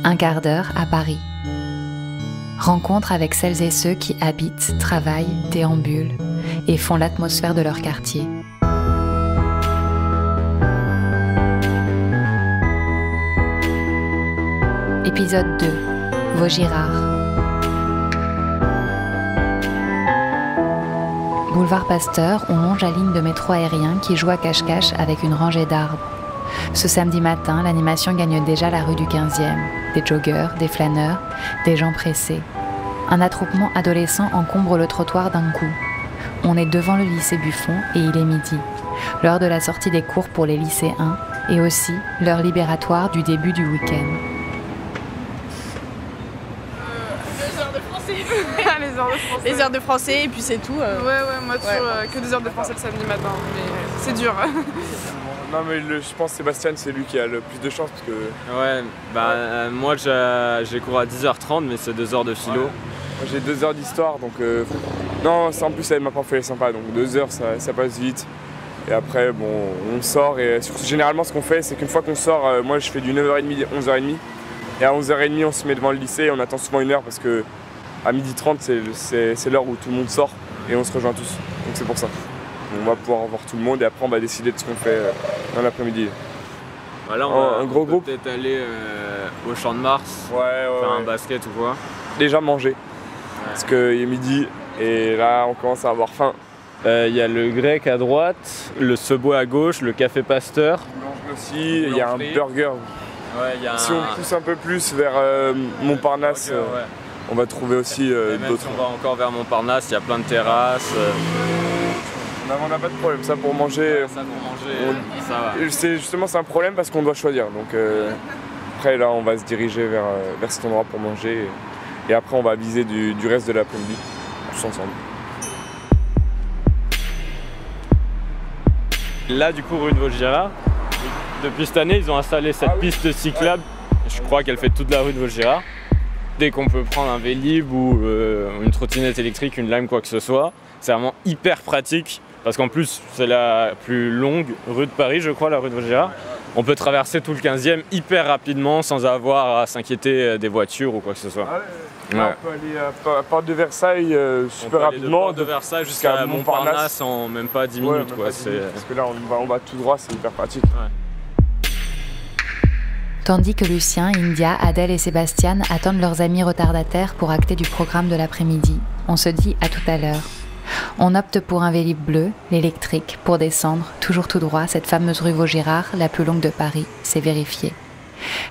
Un quart d'heure à Paris. Rencontre avec celles et ceux qui habitent, travaillent, déambulent et font l'atmosphère de leur quartier. Épisode 2. Vaugirard. Boulevard Pasteur, on longe la ligne de métro aérien qui joue à cache-cache avec une rangée d'arbres. Ce samedi matin, l'animation gagne déjà la rue du 15e. Des joggeurs, des flâneurs, des gens pressés. Un attroupement adolescent encombre le trottoir d'un coup. On est devant le lycée Buffon et il est midi. L'heure de la sortie des cours pour les lycéens et aussi l'heure libératoire du début du week-end. Les heures de français et puis c'est tout. Ouais, moi toujours que des heures de français le samedi matin, mais c'est dur. Non mais je pense que Sébastien c'est lui qui a le plus de chance parce que... Ouais, moi j'ai cours à 10h30 mais c'est 2 heures de philo. Ouais. Moi j'ai 2 heures d'histoire donc... Non, en plus elle m'a pas fait sympa donc 2 heures ça passe vite. Et après bon, on sort et surtout, généralement ce qu'on fait c'est qu'une fois qu'on sort, moi je fais du 9h30, 11h30. Et à 11h30 on se met devant le lycée et on attend souvent 1 heure parce que à 12h30 c'est l'heure où tout le monde sort et on se rejoint tous. Donc c'est pour ça. On va pouvoir voir tout le monde et après on va décider de ce qu'on fait dans l'après-midi. Voilà, un gros groupe. Peut-être aller au Champ de Mars, faire un basket ou quoi. Déjà manger, parce qu'il est midi et là on commence à avoir faim. Il y a le grec à droite, le Subway à gauche, le café Pasteur. Aussi, il y a un burger. Ouais, si on pousse un peu plus vers Montparnasse, on va trouver aussi d'autres. Si on va encore vers Montparnasse, il y a plein de terrasses. On n'a pas de problème, ça pour manger. Ça va. C'est un problème parce qu'on doit choisir. Donc après là on va se diriger vers cet endroit pour manger et après on va aviser du reste de l'après-midi tous ensemble. Là du coup rue de Vaugirard, depuis cette année ils ont installé cette piste cyclable. Je crois qu'elle fait toute la rue de Vaugirard. Dès qu'on peut prendre un Vélib ou une trottinette électrique, une Lime, quoi que ce soit, c'est vraiment hyper pratique. Parce qu'en plus, c'est la plus longue rue de Paris, je crois, la rue de Vaugirard. On peut traverser tout le 15e hyper rapidement sans avoir à s'inquiéter des voitures ou quoi que ce soit. On peut aller à Porte de Versailles super rapidement. Porte de Versailles jusqu'à Montparnasse en même pas 10 minutes. Quoi. Parce que là, on va tout droit, c'est hyper pratique. Tandis que Lucien, India, Adèle et Sébastien attendent leurs amis retardataires pour acter du programme de l'après-midi, on se dit à tout à l'heure. On opte pour un Vélib bleu, l'électrique, pour descendre, toujours tout droit, cette fameuse rue Vaugirard, la plus longue de Paris, c'est vérifié.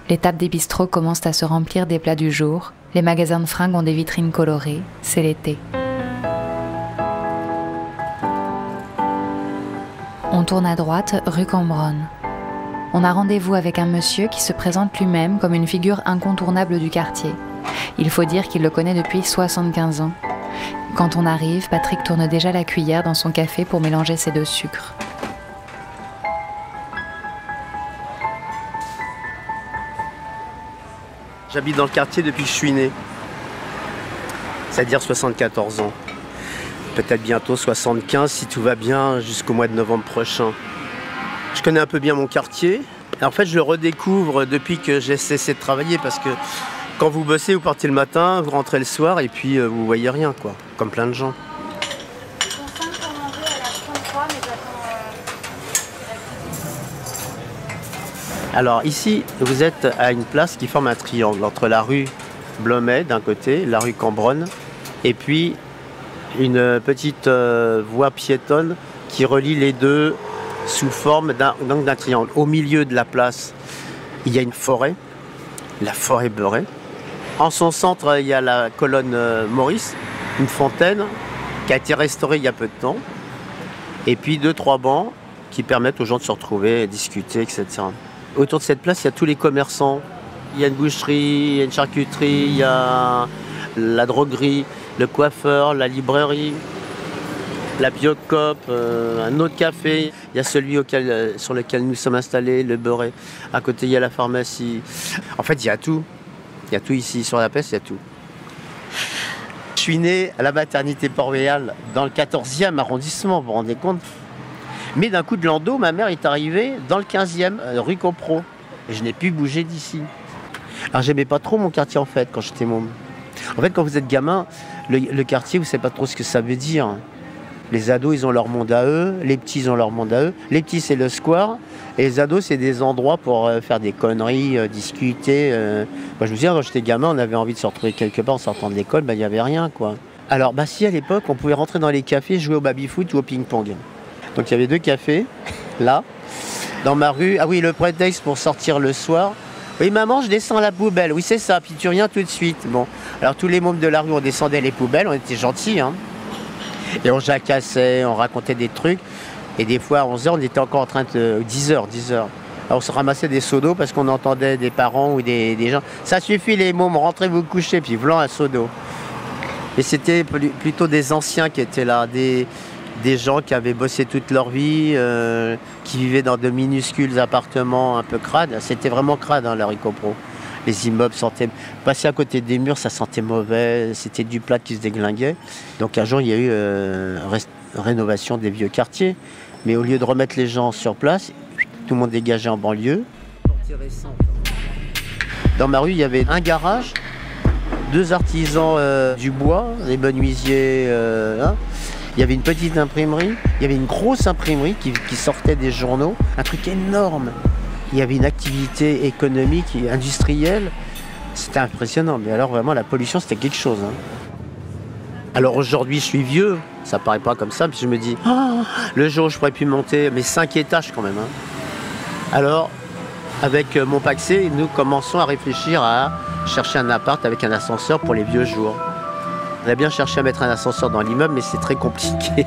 Les tables des bistrots commencent à se remplir des plats du jour, les magasins de fringues ont des vitrines colorées, c'est l'été. On tourne à droite, rue Cambronne. On a rendez-vous avec un monsieur qui se présente lui-même comme une figure incontournable du quartier. Il faut dire qu'il le connaît depuis 75 ans. Quand on arrive, Patrick tourne déjà la cuillère dans son café pour mélanger ses 2 sucres. J'habite dans le quartier depuis que je suis né, c'est-à-dire 74 ans. Peut-être bientôt 75 si tout va bien jusqu'au mois de novembre prochain. Je connais un peu bien mon quartier. En fait, je le redécouvre depuis que j'ai cessé de travailler parce que quand vous bossez, vous partez le matin, vous rentrez le soir et puis vous voyez rien, quoi, comme plein de gens. Alors ici, vous êtes à une place qui forme un triangle entre la rue Blomet d'un côté, la rue Cambronne, et puis une petite voie piétonne qui relie les deux sous forme d'un triangle. Au milieu de la place, il y a une forêt, la forêt beurrée. En son centre, il y a la colonne Maurice, une fontaine qui a été restaurée il y a peu de temps. Et puis 2-3 bancs qui permettent aux gens de se retrouver, discuter, etc. Autour de cette place, il y a tous les commerçants. Il y a une boucherie, il y a une charcuterie, il y a la droguerie, le coiffeur, la librairie, la Biocop, un autre café. Il y a celui sur lequel nous sommes installés, le Beurré. À côté, il y a la pharmacie. En fait, il y a tout. Il y a tout ici, sur la Peste, il y a tout. Je suis né à la maternité Port-Royal, dans le 14e arrondissement, vous vous rendez compte? Mais d'un coup de landau, ma mère est arrivée dans le 15e, rue Copro. Et je n'ai plus bougé d'ici. Alors j'aimais pas trop mon quartier en fait quand j'étais môme. En fait quand vous êtes gamin, le quartier vous savez pas trop ce que ça veut dire. Les ados ils ont leur monde à eux, les petits ils ont leur monde à eux. Les petits c'est le square et les ados c'est des endroits pour faire des conneries, discuter. Moi je me souviens quand j'étais gamin on avait envie de se retrouver quelque part en sortant de l'école, il n'y avait rien quoi. Alors si à l'époque on pouvait rentrer dans les cafés, jouer au baby-foot ou au ping-pong. Donc il y avait 2 cafés là, dans ma rue. Ah oui le prétexte pour sortir le soir. Oui maman je descends la poubelle, oui c'est ça, puis tu reviens tout de suite. Bon, alors tous les mômes de la rue on descendait les poubelles, on était gentils hein. Et on jacassait, on racontait des trucs. Et des fois à 11h on était encore en train de... 10h. Alors on se ramassait des seaux d'eau parce qu'on entendait des parents ou des gens. Ça suffit les mômes, rentrez vous coucher, puis v'lan un seau d'eau. Et c'était plutôt des anciens qui étaient là, des gens qui avaient bossé toute leur vie, qui vivaient dans de minuscules appartements un peu crades. C'était vraiment crade hein, la rue Copro. Les immeubles sentaient... Passer à côté des murs, ça sentait mauvais, c'était du plâtre qui se déglinguait. Donc un jour, il y a eu rénovation des vieux quartiers. Mais au lieu de remettre les gens sur place, tout le monde dégageait en banlieue. Dans ma rue, il y avait un garage, 2 artisans du bois, des menuisiers. Hein. Il y avait une petite imprimerie, il y avait une grosse imprimerie qui sortait des journaux, un truc énorme. Il y avait une activité économique et industrielle, c'était impressionnant. Mais alors vraiment la pollution c'était quelque chose. Hein. Alors aujourd'hui je suis vieux, ça paraît pas comme ça, puis je me dis, oh, le jour où je pourrais plus monter mes 5 étages quand même. Hein. Alors avec mon paxé, nous commençons à réfléchir à chercher un appart avec un ascenseur pour les vieux jours. On a bien cherché à mettre un ascenseur dans l'immeuble, mais c'est très compliqué.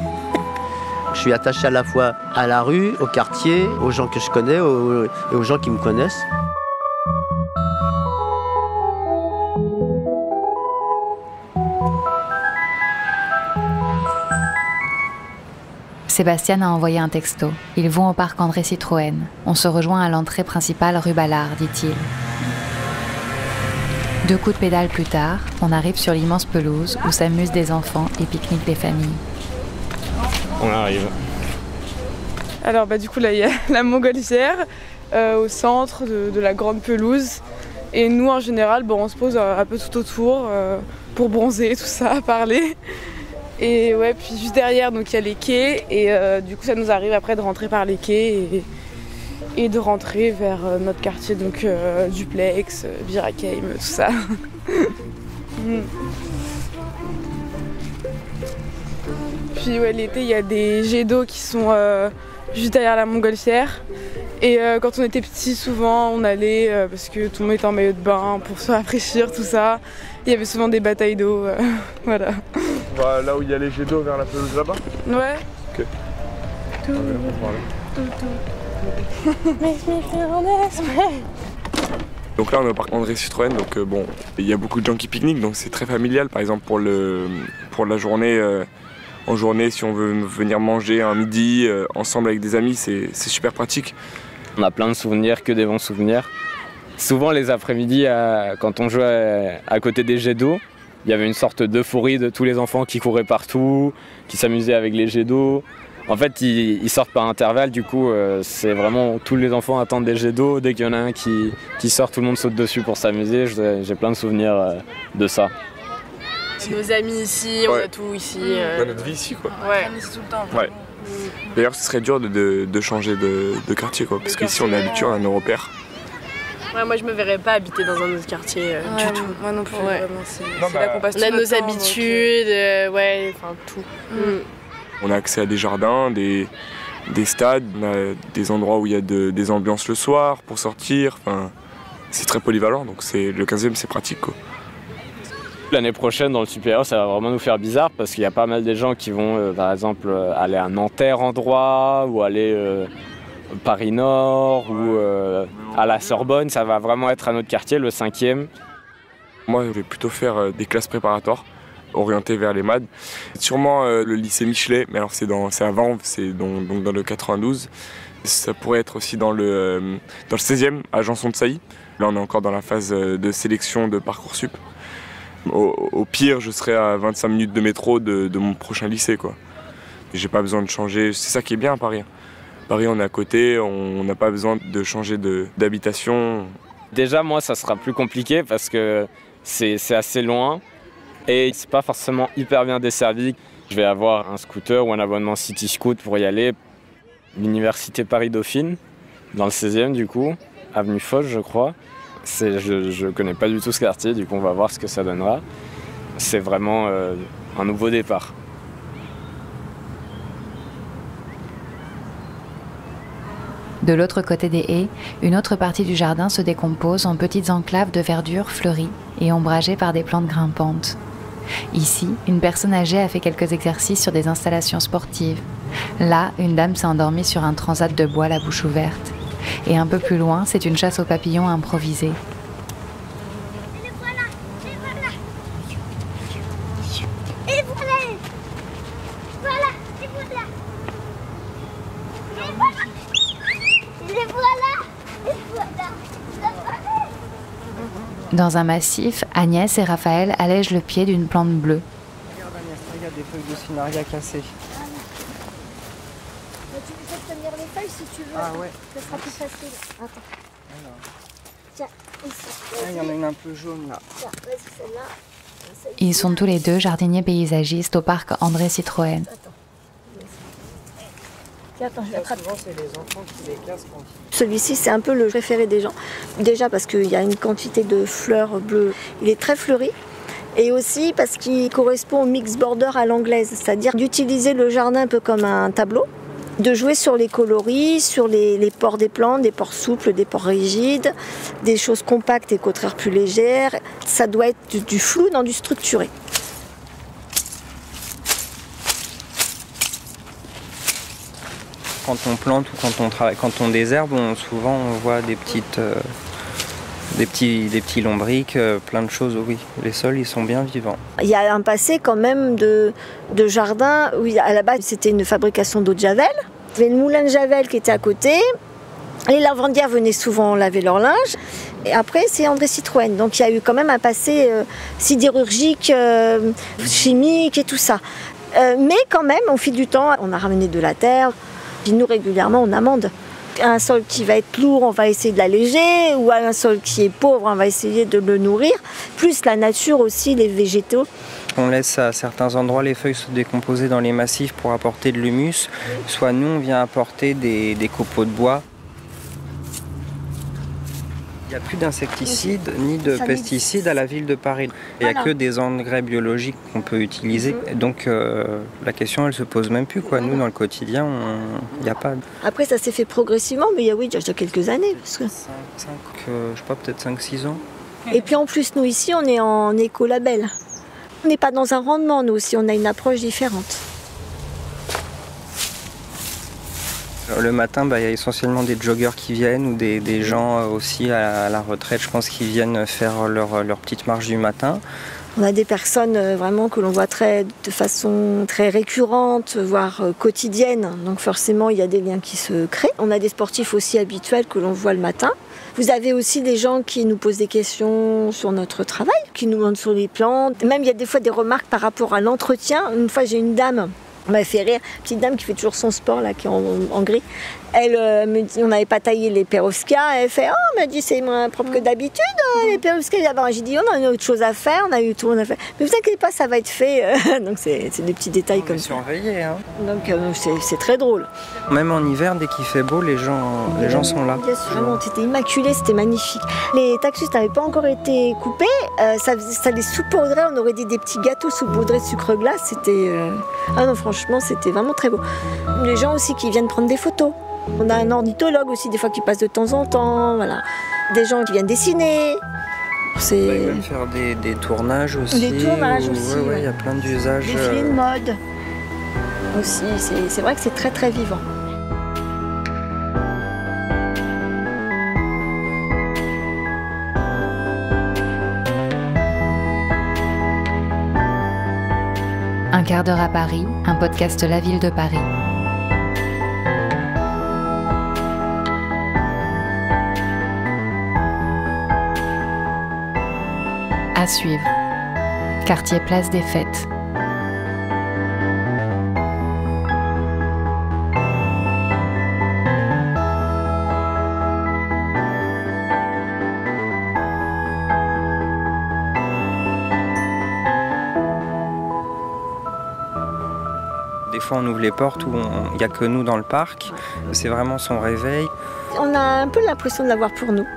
Je suis attaché à la fois à la rue, au quartier, aux gens que je connais et aux gens qui me connaissent. Sébastien a envoyé un texto. Ils vont au parc André Citroën. On se rejoint à l'entrée principale rue Ballard, dit-il. 2 coups de pédale plus tard, on arrive sur l'immense pelouse où s'amusent des enfants et pique-niquent les familles. On arrive. Alors du coup là il y a la montgolfière au centre de la grande pelouse. Et nous en général on se pose un peu tout autour pour bronzer, tout ça, parler. Et ouais, puis juste derrière donc il y a les quais et du coup ça nous arrive après de rentrer par les quais et de rentrer vers notre quartier, donc Duplex, Birakeim, tout ça. Puis ouais, l'été il y a des jets d'eau qui sont juste derrière la montgolfière. Et quand on était petit, souvent on allait parce que tout le monde était en maillot de bain pour se rafraîchir, tout ça. Il y avait souvent des batailles d'eau, voilà. On va là où il y a les jets d'eau vers la pelouse là-bas. Ouais. Ok. Donc là on est au parc André Citroën, donc bon, il y a beaucoup de gens qui pique-niquent, donc c'est très familial. Par exemple pour la journée, en journée si on veut venir manger un midi ensemble avec des amis, c'est super pratique. On a plein de souvenirs, que des bons souvenirs. Souvent les après-midi, quand on jouait à côté des jets d'eau, il y avait une sorte d'euphorie de tous les enfants qui couraient partout, qui s'amusaient avec les jets d'eau. En fait, ils sortent par intervalle, du coup, c'est vraiment tous les enfants attendent des jets d'eau. Dès qu'il y en a un qui sort, tout le monde saute dessus pour s'amuser. J'ai plein de souvenirs de ça. Nos amis ici, on a tout ici. On a notre vie ici, quoi. Ouais, on est ici tout le temps. Ouais. D'ailleurs, ce serait dur de changer de quartier, quoi, parce qu'ici on est habitué à nos repères. Ouais, moi je me verrais pas habiter dans un autre quartier du tout. Moi non plus, Ouais. vraiment, c'est là qu'on passe On a tout notre nos temps, habitudes, ouais, enfin tout. On a accès à des jardins, des stades, on a des endroits où il y a des ambiances le soir pour sortir. Enfin, c'est très polyvalent, donc le 15e c'est pratique, quoi. L'année prochaine, dans le supérieur, ça va vraiment nous faire bizarre parce qu'il y a pas mal de gens qui vont, par exemple, aller à Nanterre en droit ou aller Paris Nord ou à la Sorbonne. Ça va vraiment être à notre quartier, le 5e. Moi, je vais plutôt faire des classes préparatoires orientées vers les maths. Sûrement le lycée Michelet, mais alors c'est à Vanves, c'est donc dans le 92. Ça pourrait être aussi dans le 16e, à Janson de Sailly. Là, on est encore dans la phase de sélection de Parcoursup. Au pire, je serai à 25 minutes de métro de mon prochain lycée, quoi. J'ai pas besoin de changer, c'est ça qui est bien à Paris. Paris, on est à côté, on n'a pas besoin de changer d'habitation. Déjà, moi, ça sera plus compliqué parce que c'est assez loin et c'est pas forcément hyper bien desservi. Je vais avoir un scooter ou un abonnement City Scoot pour y aller. L'université Paris-Dauphine, dans le 16e du coup, avenue Foch je crois. Je connais pas du tout ce quartier, du coup on va voir ce que ça donnera. C'est vraiment un nouveau départ. De l'autre côté des haies, une autre partie du jardin se décompose en petites enclaves de verdure fleuries et ombragées par des plantes grimpantes. Ici, une personne âgée a fait quelques exercices sur des installations sportives. Là, une dame s'est endormie sur un transat de bois la bouche ouverte. Et un peu plus loin, c'est une chasse aux papillons improvisée. Et voilà, et voilà. Et voilà. Voilà, et voilà. Et voilà. Et voilà. Et voilà. Dans un massif, Agnès et Raphaël allègent le pied d'une plante bleue. Regarde Agnès, regarde des feuilles de Cinaria cassées. Tu peux peut-être tenir les feuilles si tu veux. Ah ouais. Ça sera plus facile. Attends. Alors. Tiens, ici. Ah, il y en a une un peu jaune là. Tiens, vas-y, celle-là. Ils sont tous les deux jardiniers paysagistes au parc André Citroën. Attends, je l'attrape. Souvent, c'est les enfants qui les cassent quand ils... Celui-ci, c'est un peu le préféré des gens. Déjà parce qu'il y a une quantité de fleurs bleues. Il est très fleuri. Et aussi parce qu'il correspond au mix border à l'anglaise. C'est-à-dire d'utiliser le jardin un peu comme un tableau. De jouer sur les coloris, sur les pores des plantes, des pores souples, des pores rigides, des choses compactes et qu'au contraire plus légères. Ça doit être du flou dans du structuré. Quand on plante ou quand on travaille, quand on désherbe, souvent on voit des petits lombrics, plein de choses. Oui, les sols ils sont bien vivants. Il y a un passé quand même de jardin où à la base c'était une fabrication d'eau de javel. Il y avait le moulin de javel qui était à côté. Les lavandières venaient souvent laver leur linge. Et après c'est André Citroën. Donc il y a eu quand même un passé sidérurgique, chimique et tout ça. Mais quand même au fil du temps on a ramené de la terre. Puis nous régulièrement on amende. Un sol qui va être lourd, on va essayer de l'alléger, ou un sol qui est pauvre, on va essayer de le nourrir. Plus la nature aussi, les végétaux. On laisse à certains endroits les feuilles se décomposer dans les massifs pour apporter de l'humus. Soit nous on vient apporter des copeaux de bois. Il n'y a plus d'insecticides ni de pesticides à la ville de Paris. Il n'y a que des engrais biologiques qu'on peut utiliser. Donc la question elle se pose même plus. Quoi. Nous dans le quotidien, il n'y a pas. Après ça s'est fait progressivement, mais il y a déjà quelques années. Parce que... je sais pas, peut-être 5-6 ans. Et puis en plus nous ici on est en écolabel. On n'est pas dans un rendement nous aussi, on a une approche différente. Le matin, il y a essentiellement des joggeurs qui viennent ou des gens aussi à la retraite, je pense, qui viennent faire leur petite marche du matin. On a des personnes vraiment que l'on voit de façon très récurrente, voire quotidienne. Donc forcément, il y a des liens qui se créent. On a des sportifs aussi habituels que l'on voit le matin. Vous avez aussi des gens qui nous posent des questions sur notre travail, qui nous demandent sur les plantes. Même il y a des fois des remarques par rapport à l'entretien. Une fois, j'ai une dame... On m'a fait rire, petite dame qui fait toujours son sport là, qui est en gris. Elle me dit, on n'avait pas taillé les perovskias. Elle fait, oh, m'a dit c'est moins propre que d'habitude les perovskias. J'ai dit, on a autre chose à faire, on a eu tout, on a fait. Mais vous inquiétez pas, ça va être fait. Donc c'est des petits détails comme ça. Surveillé, hein. Donc c'est très drôle. Même en hiver, dès qu'il fait beau, les gens sont là. Bien sûr, vraiment, c'était immaculé, c'était magnifique. Les taxus n'avaient pas encore été coupés, ça les saupoudrait, on aurait dit des petits gâteaux saupoudrés de sucre glace. C'était, ah non, franchement, c'était vraiment très beau. Les gens aussi qui viennent prendre des photos. On a un ornithologue aussi, des fois, qui passe de temps en temps. Voilà. Des gens qui viennent dessiner. Ils veulent faire des tournages aussi. Des tournages aussi. Ouais, il y a plein d'usages. Des films de mode. Aussi, c'est vrai que c'est très très vivant. Un quart d'heure à Paris, un podcast La Ville de Paris. À suivre. Quartier Place des Fêtes. fois on ouvre les portes où il n'y a que nous dans le parc. C'est vraiment son réveil. On a un peu l'impression de l'avoir pour nous.